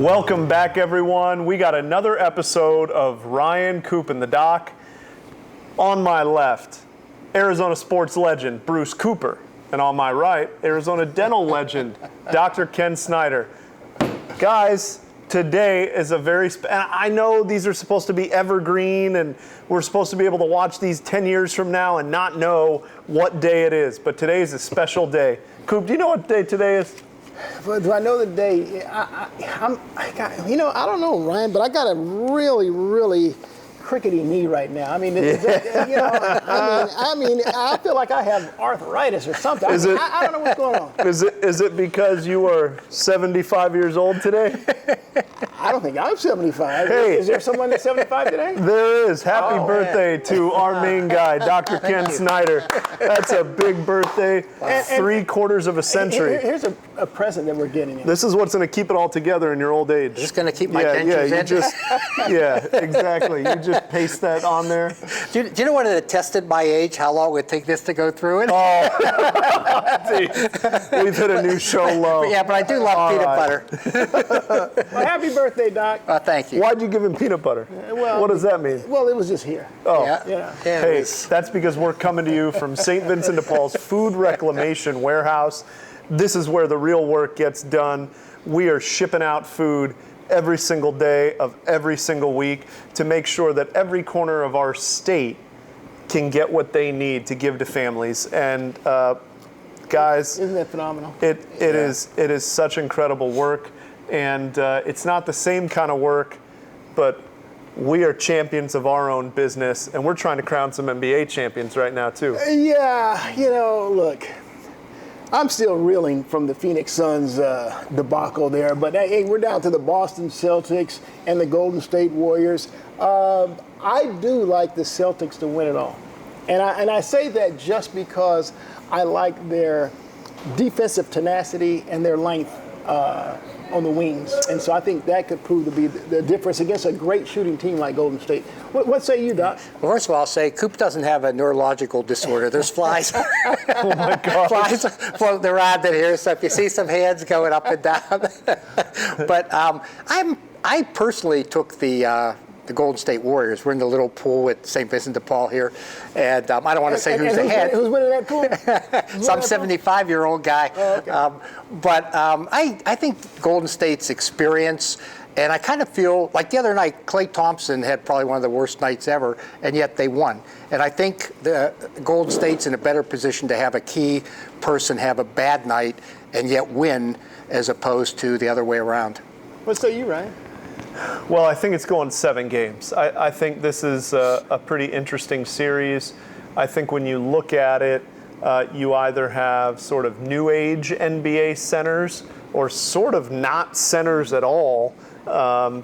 Welcome back, everyone. We got another episode of Ryan, Coop, and the Doc. On my left, Arizona sports legend Bruce Cooper. And on my right, Arizona dental legend Dr. Ken Snyder. Guys, today is a very and I know these are supposed to be evergreen and we're supposed to be able to watch these 10 years from now and not know what day it is. But today is a special day. Coop, do you know what day today is? But do I know the day? I don't know, Ryan, but I got a really crickety knee right now. I mean, I feel like I have arthritis or something. I don't know what's going on. Is it because you are 75 years old today? I don't think I'm 75. Hey. Is there someone that's 75 today? There is. Happy birthday to our main guy, Dr. Ken Snyder. That's a big birthday. Wow. 3/4 of a century. Here's a present that we're getting. This is what's going to keep it all together in your old age. Just going to keep my dentures in. Yeah, exactly. You just paste that on there. Do you know what it attested my age? How long it would take this to go through it? Oh, we've hit a new show low. Yeah, but I do love peanut butter. Well, happy birthday, Doc. Thank you. Why'd you give him peanut butter? What does that mean? Well, it was just here. Oh, yeah. Hey, that's because we're coming to you from St. Vincent de Paul's Food Reclamation Warehouse. This is where the real work gets done. We are shipping out food every single day of every single week to make sure that every corner of our state can get what they need to give to families. And guys, isn't that phenomenal? It is such incredible work, and it's not the same kind of work, but we are champions of our own business, and we're trying to crown some NBA champions right now too. Yeah, look, I'm still reeling from the Phoenix Suns debacle there, but hey, we're down to the Boston Celtics and the Golden State Warriors. I do like the Celtics to win it all, and I say that just because I like their defensive tenacity and their length on the wings, and so I think that could prove to be the difference against a great shooting team like Golden State. What say you, Doc? Well, first of all, I'll say Coop doesn't have a neurological disorder. There's flies. Oh my God! Flies floating around in here, so if you see some hands going up and down. But I personally took the Golden State Warriors. We're in the little pool at St. Vincent de Paul here, and I don't want to say who's ahead. Who's winning that pool? Some 75-year-old guy. Oh, okay. But I think Golden State's experience, and I kind of feel like the other night, Klay Thompson had probably one of the worst nights ever, and yet they won. And I think the Golden State's in a better position to have a key person have a bad night and yet win, as opposed to the other way around. What say you, Ryan? Well, I think it's going 7 games. I think this is a pretty interesting series. I think when you look at it, you either have sort of new age NBA centers or sort of not centers at all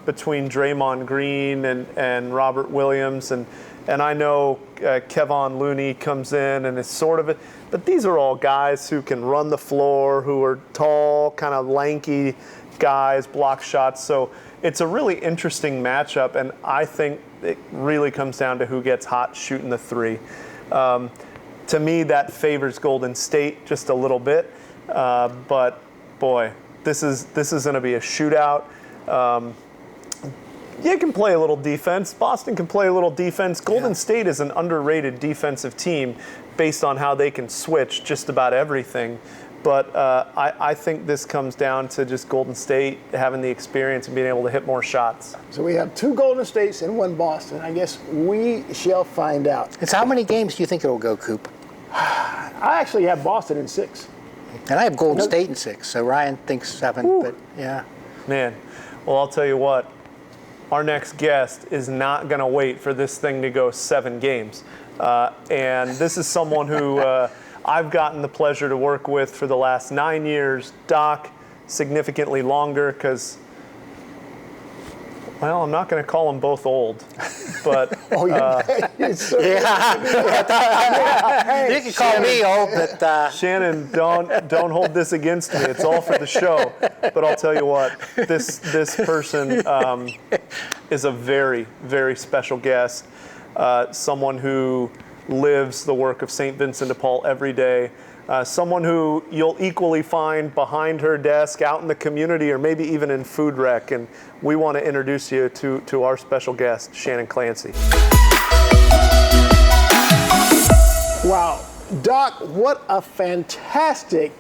between Draymond Green and Robert Williams. And I know Kevon Looney comes in and is sort of it. But these are all guys who can run the floor, who are tall, kind of lanky guys, block shots. So it's a really interesting matchup, and I think it really comes down to who gets hot shooting the three. To me, that favors Golden State just a little bit, but boy, this is going to be a shootout. You can play a little defense. Boston can play a little defense. Golden State is an underrated defensive team based on how they can switch just about everything. But I think this comes down to just Golden State having the experience and being able to hit more shots. So we have 2 Golden States and 1 Boston. I guess we shall find out. It's how many games do you think it'll go, Coop? I actually have Boston in 6. And I have Golden State in 6, so Ryan thinks 7, but yeah. Man, well, I'll tell you what. Our next guest is not going to wait for this thing to go 7 games. And this is someone who I've gotten the pleasure to work with for the last 9 years. Doc, significantly longer because, well, I'm not going to call them both old, but You can call me old, but Shannon, don't hold this against me. It's all for the show. But I'll tell you what, this person is a very, very special guest. Someone who lives the work of St. Vincent de Paul every day. Someone who you'll equally find behind her desk, out in the community, or maybe even in food rec. And we want to introduce you to our special guest, Shannon Clancy. Wow. Doc, what a fantastic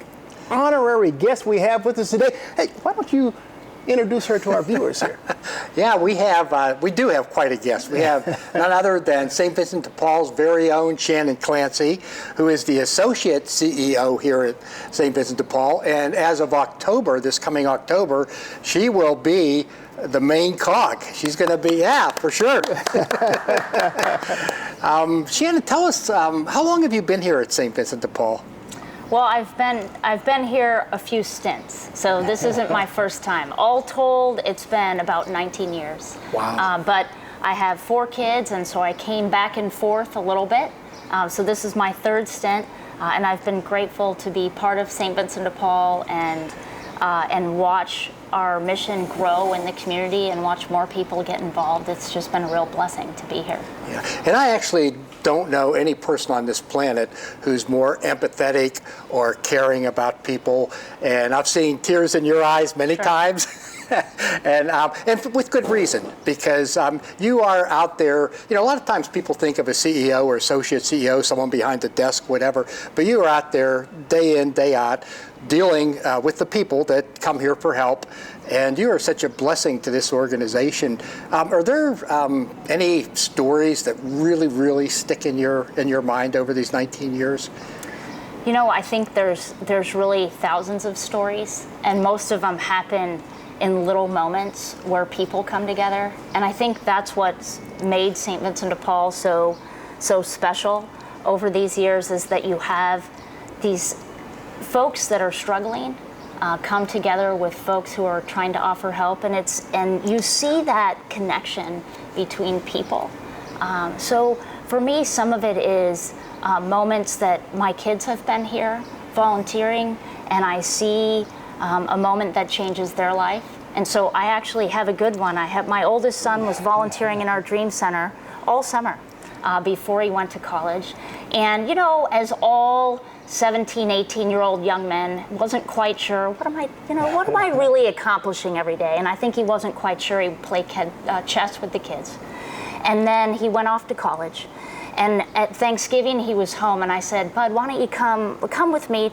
honorary guest we have with us today. Hey, why don't you introduce her to our viewers here? Yeah, we do have quite a guest. We have none other than St. Vincent de Paul's very own Shannon Clancy, who is the associate CEO here at St. Vincent de Paul. And as of October, this coming October, she will be the main cog. She's going to be, yeah, for sure. Shannon, tell us, how long have you been here at St. Vincent de Paul? Well, I've been here a few stints, so this isn't my first time. All told, it's been about 19 years. Wow. But I have 4 kids, and so I came back and forth a little bit. So this is my 3rd stint, and I've been grateful to be part of St. Vincent de Paul and watch our mission grow in the community and watch more people get involved. It's just been a real blessing to be here. Yeah. And I actually don't know any person on this planet who's more empathetic or caring about people. And I've seen tears in your eyes many times. And with good reason, because you are out there. You know, a lot of times people think of a CEO or associate CEO, someone behind the desk, whatever, but you are out there day in, day out, dealing with the people that come here for help, and you are such a blessing to this organization. Are there any stories that really, really stick in your mind over these 19 years? You know, I think there's really thousands of stories, and most of them happen in little moments where people come together. And I think that's what's made St. Vincent de Paul so special over these years, is that you have these folks that are struggling come together with folks who are trying to offer help, and you see that connection between people. So for me, some of it is moments that my kids have been here volunteering, and I see a moment that changes their life. And so I actually have a good one. My oldest son was volunteering in our Dream Center all summer before he went to college. And you know, as all 17, 18-year-old young men, wasn't quite sure, what am I really accomplishing every day? And I think he wasn't quite sure. He played chess with the kids. And then he went off to college. And at Thanksgiving, he was home, and I said, Bud, why don't you come with me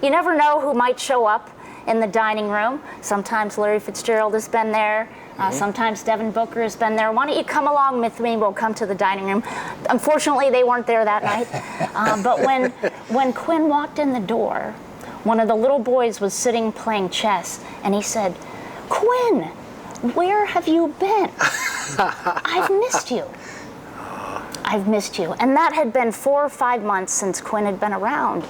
you never know who might show up in the dining room. Sometimes Larry Fitzgerald has been there. Sometimes Devin Booker has been there. Why don't you come along with me? We'll come to the dining room. Unfortunately, they weren't there that night. But when Quinn walked in the door, one of the little boys was sitting playing chess, and he said, Quinn, where have you been? I've missed you. I've missed you. And that had been 4 or 5 months since Quinn had been around.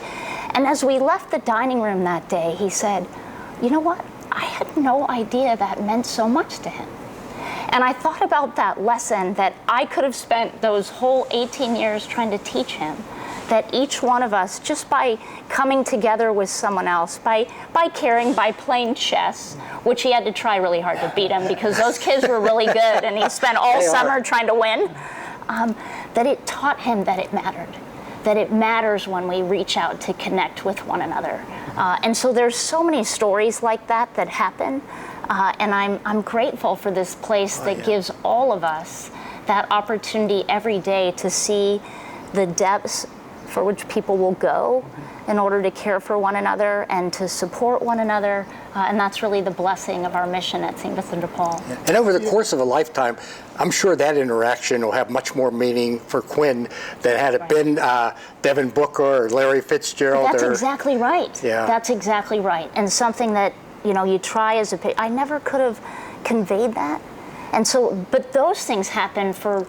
And as we left the dining room that day, he said, you know what? I had no idea that meant so much to him. And I thought about that lesson that I could have spent those whole 18 years trying to teach him, that each one of us, just by coming together with someone else, by caring, by playing chess, which he had to try really hard to beat him because those kids were really good and he spent all summer trying to win, that it taught him that it mattered. That it matters when we reach out to connect with one another. And so there's so many stories like that happen. And I'm grateful for this place that gives all of us that opportunity every day to see the depths for which people will go in order to care for one another and to support one another. And that's really the blessing of our mission at St. Vincent de Paul. Yeah. And over the course of a lifetime, I'm sure that interaction will have much more meaning for Quinn than had it been Devin Booker or Larry Fitzgerald. That's exactly right. Yeah. That's exactly right. And something that, you know, you try as I never could have conveyed that. And so, but those things happen for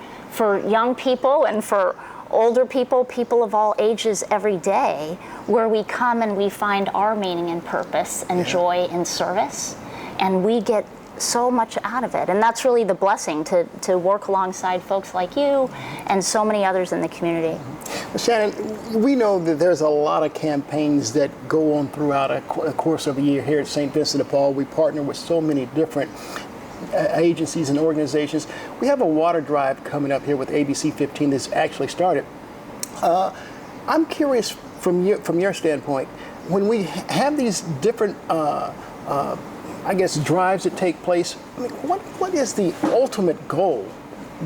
young people and for older people of all ages every day, where we come and we find our meaning and purpose and joy in service, and we get so much out of it. And that's really the blessing, to work alongside folks like you and so many others in the community. Well, Shannon, we know that there's a lot of campaigns that go on throughout a course of a year here at St. Vincent de Paul. We partner with so many different agencies and organizations. We have a water drive coming up here with ABC 15 that's actually started. I'm curious from your standpoint, when we have these different, I guess, drives that take place, I mean, what is the ultimate goal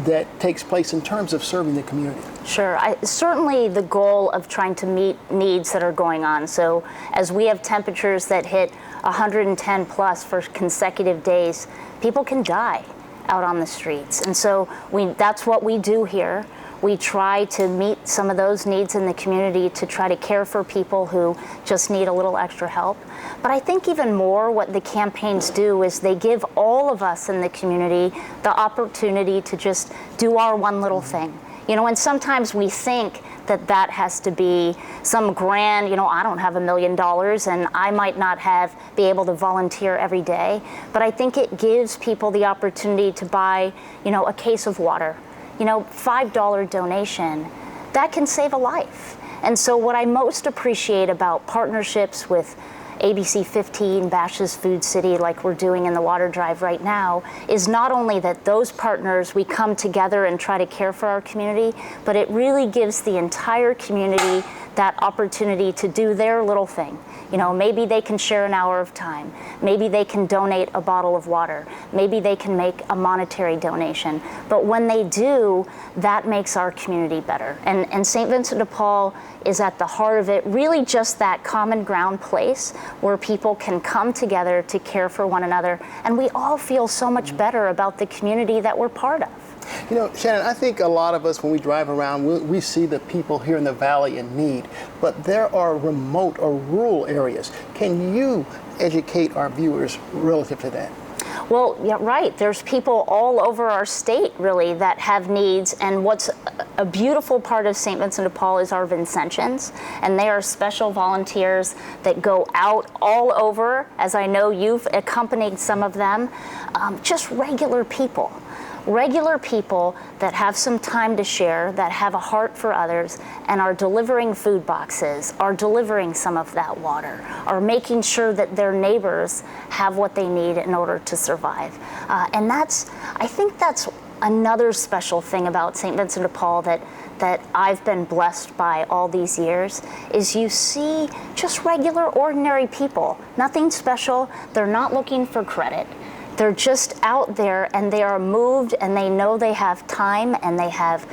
that takes place in terms of serving the community? Sure. Certainly the goal of trying to meet needs that are going on. So as we have temperatures that hit 110 plus for consecutive days, people can die out on the streets. And so that's what we do here. We try to meet some of those needs in the community to try to care for people who just need a little extra help. But I think even more what the campaigns do is they give all of us in the community the opportunity to just do our one little thing. You know, and sometimes we think that has to be some grand, I don't have $1 million and I might not be able to volunteer every day. But I think it gives people the opportunity to buy, a case of water. $5 donation, that can save a life. And so what I most appreciate about partnerships with ABC 15, Bash's Food City, like we're doing in the water drive right now, is not only that those partners, we come together and try to care for our community, but it really gives the entire community that opportunity to do their little thing. Maybe they can share an hour of time. Maybe they can donate a bottle of water. Maybe they can make a monetary donation. But when they do, that makes our community better. And St. Vincent de Paul is at the heart of it, really just that common ground place where people can come together to care for one another. And we all feel so much better about the community that we're part of. Shannon, I think a lot of us, when we drive around, we see the people here in the valley in need, but there are remote or rural areas. Can you educate our viewers relative to that? Well, yeah, right. There's people all over our state, really, that have needs. And what's a beautiful part of St. Vincent de Paul is our Vincentians. And they are special volunteers that go out all over, as I know you've accompanied some of them, just regular people. Regular people that have some time to share, that have a heart for others, and are delivering food boxes, are delivering some of that water, are making sure that their neighbors have what they need in order to survive. And I think that's another special thing about St. Vincent de Paul that I've been blessed by all these years, is you see just regular, ordinary people, nothing special. They're not looking for credit. They're just out there and they are moved and they know they have time and they have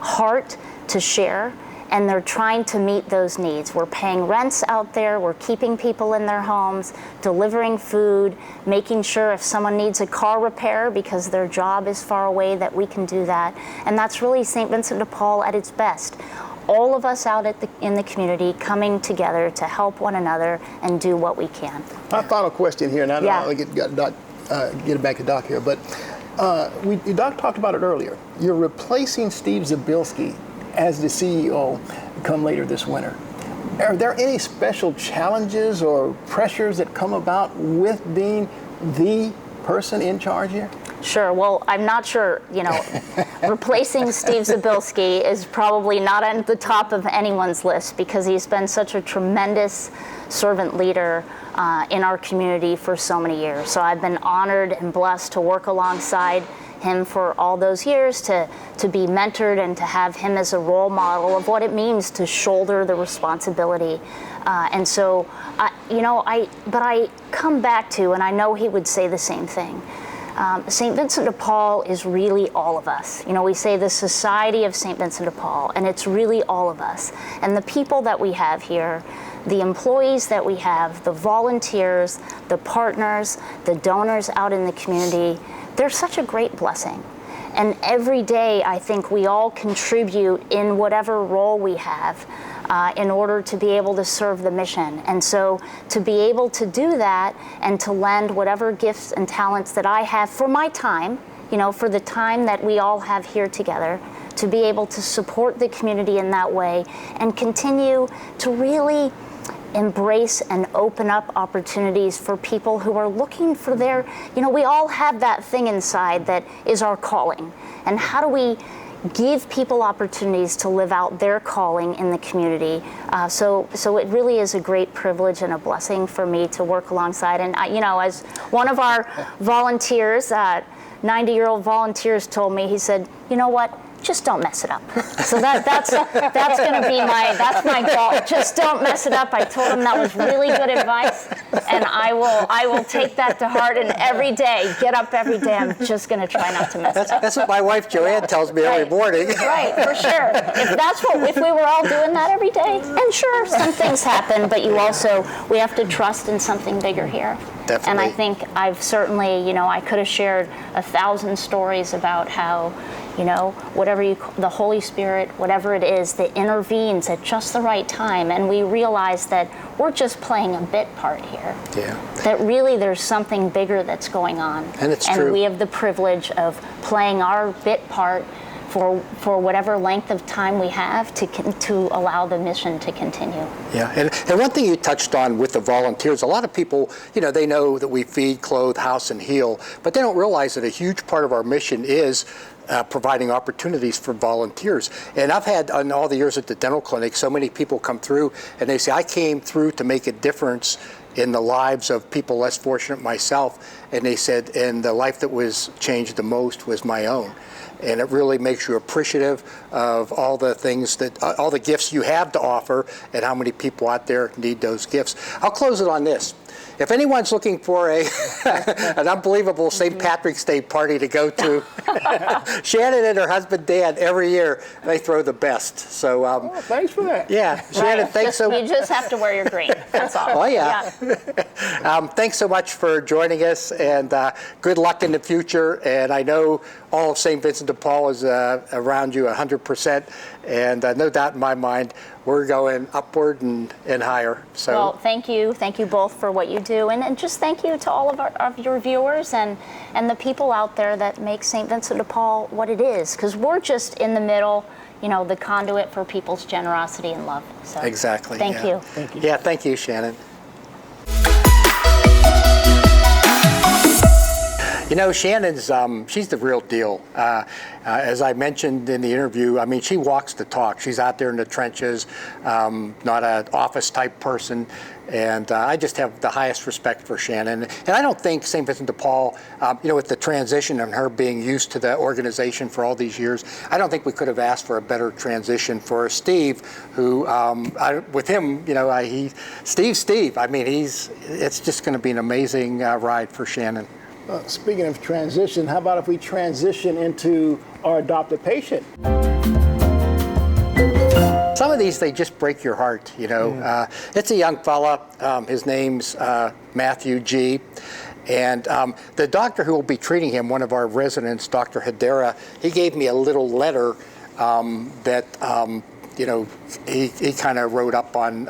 heart to share, and they're trying to meet those needs. We're paying rents out there, we're keeping people in their homes, delivering food, making sure if someone needs a car repair because their job is far away that we can do that. And that's really St. Vincent de Paul at its best. All of us out in the community coming together to help one another and do what we can. My final question here, and I don't want to get it back to Doc here, but Doc talked about it earlier. You're replacing Steve Zabilski as the CEO come later this winter. Are there any special challenges or pressures that come about with being the person in charge here? Sure. Well, I'm not sure, replacing Steve Zabilski is probably not at the top of anyone's list because he's been such a tremendous servant leader in our community for so many years. So I've been honored and blessed to work alongside him for all those years, to be mentored and to have him as a role model of what it means to shoulder the responsibility. And so, but I come back to, and I know he would say the same thing, St. Vincent de Paul is really all of us. We say the Society of St. Vincent de Paul, and it's really all of us. And the people that we have here, the employees that we have, the volunteers, the partners, the donors out in the community, they're such a great blessing. And every day, I think we all contribute in whatever role we have in order to be able to serve the mission. And so to be able to do that and to lend whatever gifts and talents that I have for my time, for the time that we all have here together, to be able to support the community in that way and continue to really embrace and open up opportunities for people who are looking for their, we all have that thing inside that is our calling. And how do we give people opportunities to live out their calling in the community? So it really is a great privilege and a blessing for me to work alongside. And, as one of our volunteers, 90-year-old volunteers told me, he said, you know what? just don't mess it up. So that's going to be my goal. Just don't mess it up. I told him that was really good advice, and I will take that to heart. And every day, get up every day. I'm just going to try not to mess it up. That's what my wife Joanne tells me every morning. Right, for sure. If we were all doing that every day, and sure, some things happen, but we have to trust in something bigger here. Definitely. And I think I've certainly, I could have shared 1,000 stories about how, the Holy Spirit, whatever it is, that intervenes at just the right time. And we realize that we're just playing a bit part here. Yeah. That really there's something bigger that's going on. And it's true. And we have the privilege of playing our bit part for whatever length of time we have to allow the mission to continue. Yeah, and one thing you touched on with the volunteers, a lot of people, they know that we feed, clothe, house, and heal, but they don't realize that a huge part of our mission is providing opportunities for volunteers. And I've had, in all the years at the dental clinic, so many people come through and they say, I came through to make a difference in the lives of people less fortunate myself. And they said, and the life that was changed the most was my own. And it really makes you appreciative of all the things all the gifts you have to offer and how many people out there need those gifts. I'll close it on this. If anyone's looking for an unbelievable St. Patrick's Day party to go to, Shannon and her husband Dan, every year, they throw the best. So thanks for that. Yeah, Shannon, thanks so much. You just have to wear your green, that's all. Oh, yeah. Thanks so much for joining us, and good luck in the future. And I know all of St. Vincent de Paul is around you 100%, and no doubt in my mind, we're going upward and higher. So. Well, thank you both for what you do, and just thank you to all of your viewers and the people out there that make St. Vincent de Paul what it is, because we're just in the middle, the conduit for people's generosity and love. So, exactly. Thank you. Thank you. Yeah, thank you, Shannon. Shannon's, she's the real deal. As I mentioned in the interview, I mean, she walks the talk. She's out there in the trenches, not an office type person. And I just have the highest respect for Shannon. And I don't think St. Vincent de Paul, with the transition and her being used to the organization for all these years, I don't think we could have asked for a better transition for Steve, who, with him, Steve, I mean, it's just going to be an amazing ride for Shannon. Speaking of transition, how about if we transition into our adopted patient? Some of these, they just break your heart, It's a young fella. His name's Matthew G. And the doctor who will be treating him, one of our residents, Dr. Hedera, he gave me a little letter that, he kind of wrote up on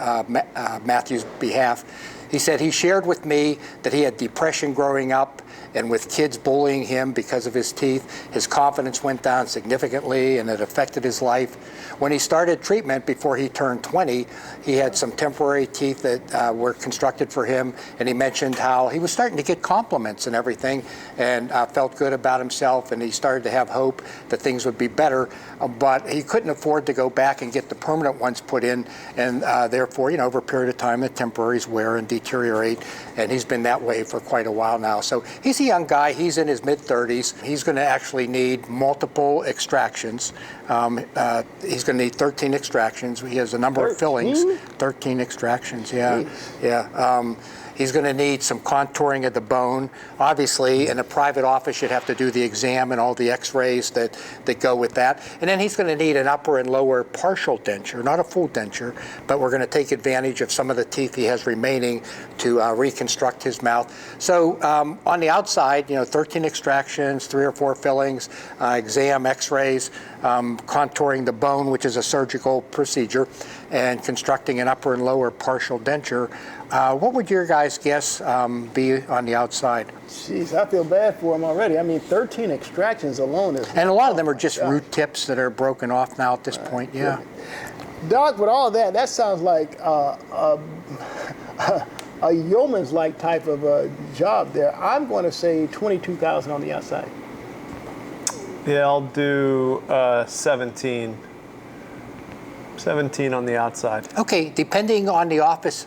Matthew's behalf. He said he shared with me that he had depression growing up, and with kids bullying him because of his teeth, his confidence went down significantly and it affected his life. When he started treatment before he turned 20, he had some temporary teeth that were constructed for him, and he mentioned how he was starting to get compliments and everything, and felt good about himself, and he started to have hope that things would be better, but he couldn't afford to go back and get the permanent ones put in, and therefore, over a period of time, the temporaries wear and deteriorate, and he's been that way for quite a while now. So he's a young guy. He's in his mid-30s. He's going to actually need multiple extractions. He's going to need 13 extractions. He has a number of fillings. 13 extractions, yeah. Jeez. Yeah. He's going to need some contouring of the bone. Obviously, in a private office, you'd have to do the exam and all the x-rays that go with that. And then he's going to need an upper and lower partial denture, not a full denture, but we're going to take advantage of some of the teeth he has remaining to reconstruct his mouth. So on the outside, 13 extractions, 3 or 4 fillings, exam, x-rays, contouring the bone, which is a surgical procedure, and constructing an upper and lower partial denture. What would your guys' guess be on the outside? Jeez, I feel bad for him already. I mean, 13 extractions alone is... And a lot of them are just root tips that are broken off now at this point, yeah. Doc, with all that sounds like a yeoman's-like type of a job there. I'm going to say $22,000 on the outside. Yeah, I'll do 17. 17 on the outside. Okay, depending on the office,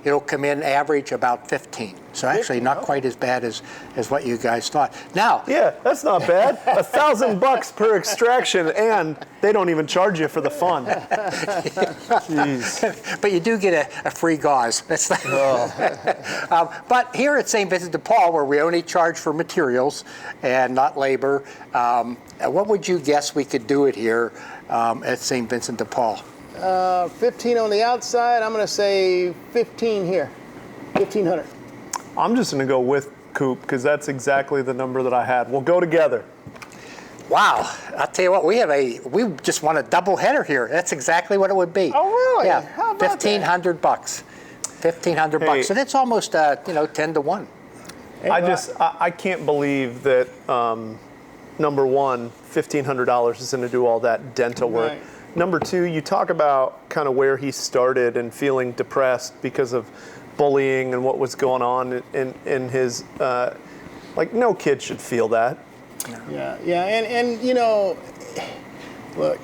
it'll come in average about 15. So actually not quite as bad as what you guys thought. Now, Yeah, that's not bad. $1,000 per extraction, and they don't even charge you for the fun. Jeez. but you do get a free gauze. That's but here at St. Vincent de Paul, where we only charge for materials and not labor, what would you guess we could do it here at St. Vincent de Paul? 15 on the outside. I'm going to say 15 here. 1,500. I'm just going to go with Coop because that's exactly the number that I had. We'll go together. Wow, I'll tell you what, we just won a double header here. That's exactly what it would be. Oh, really? Yeah, How about $1,500. $1,500, and it's almost 10 to 1. I can't believe that number one, $1,500 is going to do all that dental work. Right. Number two, you talk about kind of where he started and feeling depressed because of bullying and what was going on in his, like no kid should feel that. Yeah, and look,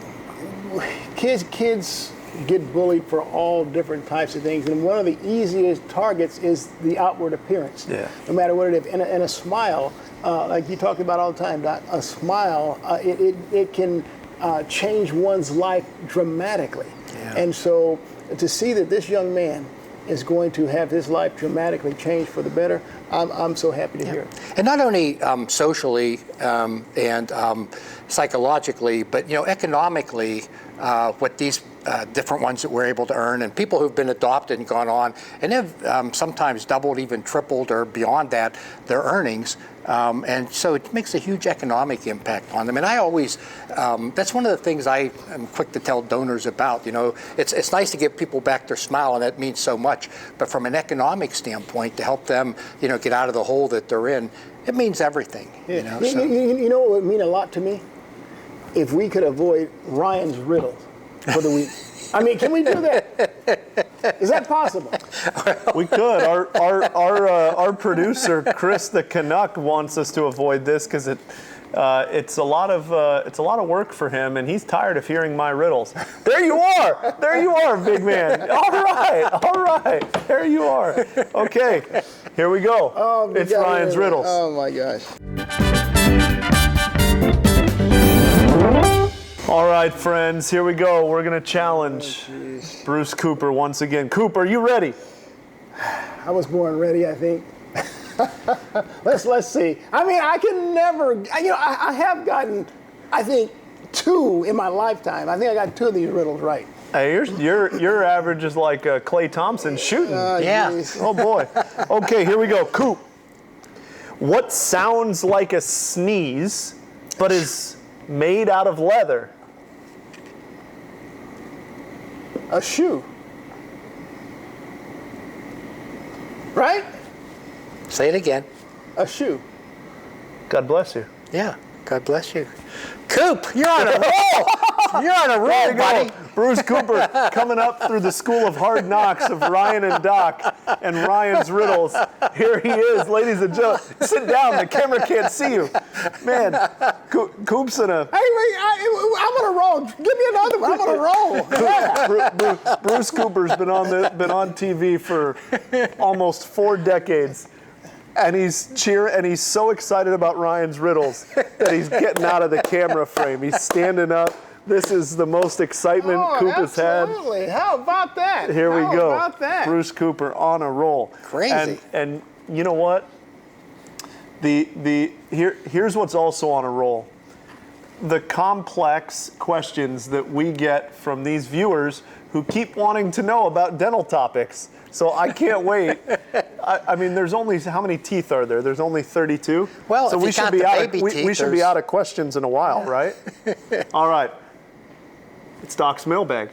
kids get bullied for all different types of things, and one of the easiest targets is the outward appearance. Yeah. No matter what it is, and a smile, like you talk about all the time, Doc, a smile, it can change one's life dramatically. Yeah. And so to see that this young man is going to have his life dramatically changed for the better, I'm so happy to hear it. And not only socially and psychologically, but economically, what these different ones that we're able to earn, and people who've been adopted and gone on and have sometimes doubled, even tripled, or beyond that, their earnings. And so it makes a huge economic impact on them. And I always, that's one of the things I am quick to tell donors about. It's nice to give people back their smile, and that means so much. But from an economic standpoint, to help them, get out of the hole that they're in, it means everything. Yeah. You know what would mean a lot to me? If we could avoid Ryan's Riddle for the week. I mean, can we do that? Is that possible? We could. Our producer Chris the Canuck wants us to avoid this because it's a lot of work for him, and he's tired of hearing my riddles. There you are, big man. All right, there you are. Okay, here we go. Oh, it's Ryan's riddles. Oh my gosh. All right, friends, here we go. We're going to challenge Bruce Cooper once again. Coop, are you ready? I was born ready, I think. Let's see. I mean, I can never, I have gotten, I think, 2 in my lifetime. I think I got 2 of these riddles right. Hey, your average is like Klay Thompson shooting. Yeah. Geez. Oh, boy. Okay, here we go. Coop, what sounds like a sneeze but is made out of leather? A shoe. Right? Say it again. A shoe. God bless you. Yeah. God bless you. Coop, you're on a roll. You're on a roll, buddy. Bruce Cooper coming up through the school of hard knocks of Ryan and Doc and Ryan's riddles. Here he is, ladies and gentlemen. Sit down, the camera can't see you. Man, Coop's in a... Hey, wait, I'm on a roll. Give me another one. I'm on a roll. Yeah. Bruce Cooper's been on TV for almost 4 decades. And he's so excited about Ryan's riddles that he's getting out of the camera frame. He's standing up. This is the most excitement Coop has had. Absolutely. How about that? Here we go. How about that? Bruce Cooper on a roll. Crazy. And you know what? Here's what's also on a roll. The complex questions that we get from these viewers who keep wanting to know about dental topics. So I can't wait. I mean, there's only, how many teeth are there? There's only 32? Well, so if we you should count be the out baby of, we should be teeth, out of questions in a while, right? All right. It's Doc's mailbag.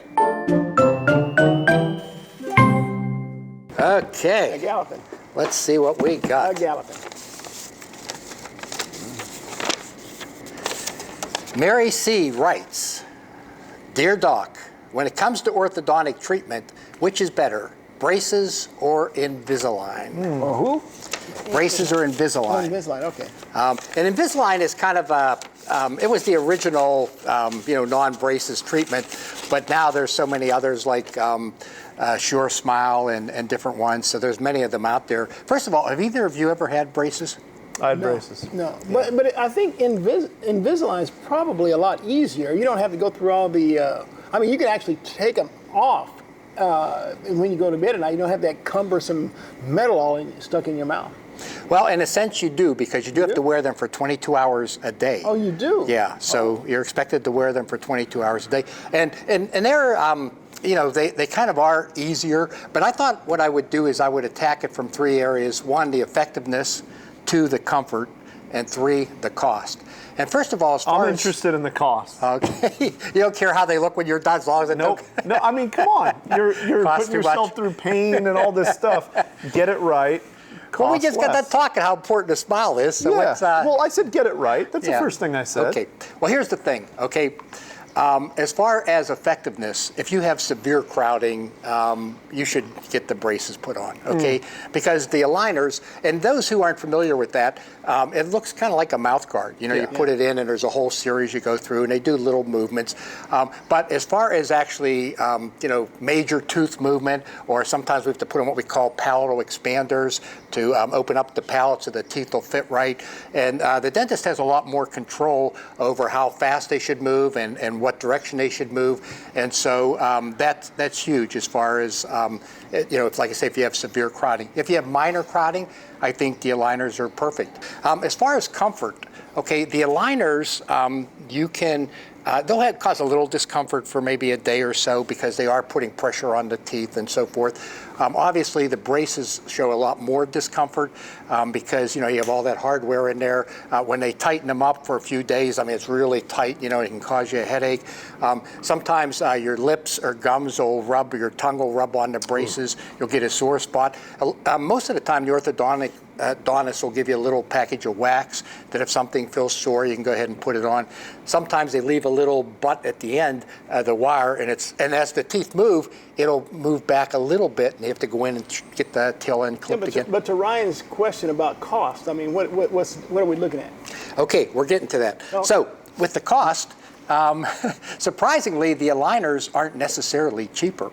Okay. A galloping. Let's see what we A got. galloping. Mary C. writes, Dear Doc, when it comes to orthodontic treatment, which is better, braces or Invisalign? Or who? Braces or Invisalign? Invisalign, okay. And Invisalign is kind of it was the original, non-braces treatment, but now there's so many others like Sure Smile and different ones. So there's many of them out there. First of all, have either of you ever had braces? I had braces. No, but I think Invisalign is probably a lot easier. You don't have to go through all the. You can actually take them off when you go to bed at night. You don't have that cumbersome metal all stuck in your mouth. Well, in a sense, you do, because you do have to wear them for 22 hours a day. Oh, you do? Yeah. So you're expected to wear them for 22 hours a day, and they're. They kind of are easier, but I thought what I would do is I would attack it from 3 areas. 1, the effectiveness; 2, the comfort; and 3, the cost. And first of all, as far I'm interested in the cost. Okay. You don't care how they look when you're done, as long as it Nope. No, I mean, come on. You're Cost putting too yourself much. through pain and all this stuff. Get it right. Well, we Cost just got less. done talking how important a smile is. So Yeah. let's, Well, I said get it right. That's the first thing I said. Okay. Well, here's the thing. Okay. As far as effectiveness, if you have severe crowding, you should get the braces put on, okay? Because the aligners, and those who aren't familiar with that, it looks kind of like a mouth guard. You put it in and there's a whole series you go through and they do little movements. But as far as actually, major tooth movement, or sometimes we have to put on what we call palatal expanders to open up the palate so the teeth will fit right. And the dentist has a lot more control over how fast they should move and what direction they should move, and so that's huge as far as it's like I say, if you have severe crowding. If you have minor crowding, I think the aligners are perfect. As far as comfort, okay, the aligners you can. They'll cause a little discomfort for maybe a day or so because they are putting pressure on the teeth and so forth. Obviously, the braces show a lot more discomfort because you have all that hardware in there. When they tighten them up for a few days, it's really tight. It can cause you a headache. Sometimes your lips or gums will rub, or your tongue will rub on the braces. You'll get a sore spot. Most of the time, the orthodontist will give you a little package of wax that if something feels sore, you can go ahead and put it on. Sometimes they leave a little butt at the end of the wire, and as the teeth move, it'll move back a little bit, and you have to go in and get the tail end clipped again. But to Ryan's question about cost, what are we looking at? Okay, we're getting to that. Oh. So with the cost, surprisingly, the aligners aren't necessarily cheaper.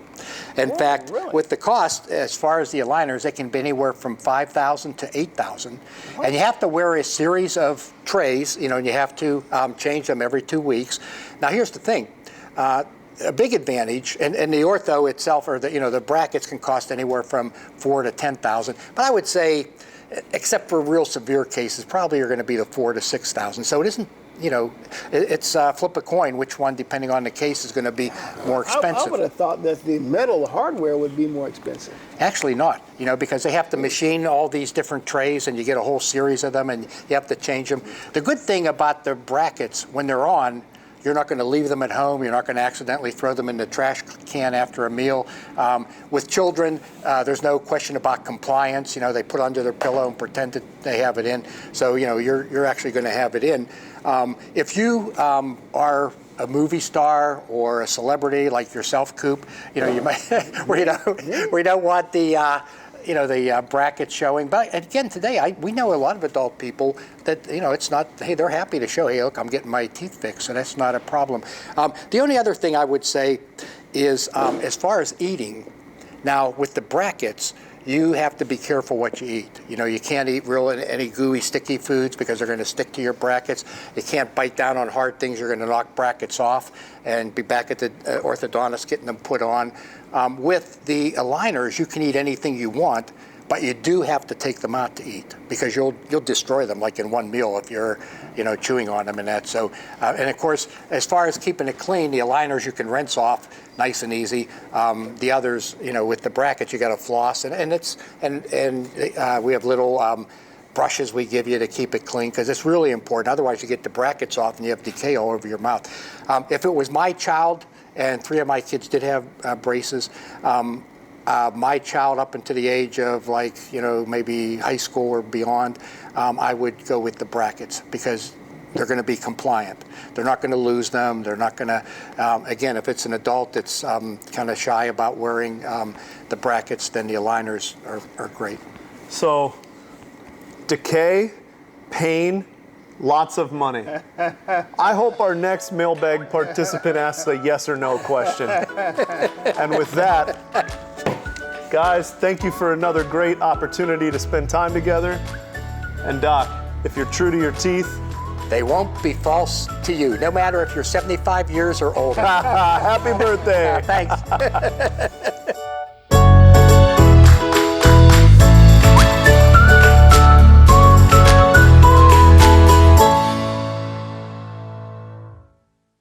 In fact, really? with the cost, as far as the aligners, they can be anywhere from $5,000 to $8,000, and you have to wear a series of trays. And you have to change them every 2 weeks. Now, here's the thing. A big advantage, and the ortho itself, or the brackets can cost anywhere from $4,000 to $10,000. But I would say, except for real severe cases, probably are going to be the $4,000 to $6,000. So it isn't. It's flip a coin. Which one, depending on the case, is going to be more expensive? I would have thought that the metal hardware would be more expensive. Actually not, because they have to machine all these different trays and you get a whole series of them and you have to change them. The good thing about the brackets, when they're on, you're not going to leave them at home. You're not going to accidentally throw them in the trash can after a meal. With children, there's no question about compliance. They put under their pillow and pretend that they have it in. So, you're actually going to have it in. If you are a movie star or a celebrity like yourself, Coop, you might we don't want the the brackets showing. But again, today we know a lot of adult people that it's not. Hey, they're happy to show. Hey, look, I'm getting my teeth fixed, so that's not a problem. The only other thing I would say is as far as eating. Now with the brackets, you have to be careful what you eat. You can't eat any gooey, sticky foods because they're going to stick to your brackets. You can't bite down on hard things. You're going to knock brackets off and be back at the orthodontist getting them put on. With the aligners, you can eat anything you want, but you do have to take them out to eat because you'll destroy them like in one meal if you're chewing on them and that. So and of course, as far as keeping it clean, the aligners you can rinse off nice and easy. The others, with the brackets, you got to floss and we have little brushes we give you to keep it clean because it's really important. Otherwise, you get the brackets off and you have decay all over your mouth. If it was my child, and 3 of my kids did have braces. My child up into the age of maybe high school or beyond, I would go with the brackets because they're going to be compliant. They're not going to lose them. They're not going to, again, if it's an adult that's kind of shy about wearing the brackets, then the aligners are great. So, decay, pain, lots of money. I hope our next mailbag participant asks a yes or no question. And with that, guys, thank you for another great opportunity to spend time together. And Doc, if you're true to your teeth, they won't be false to you, no matter if you're 75 years or older. happy birthday. Thanks.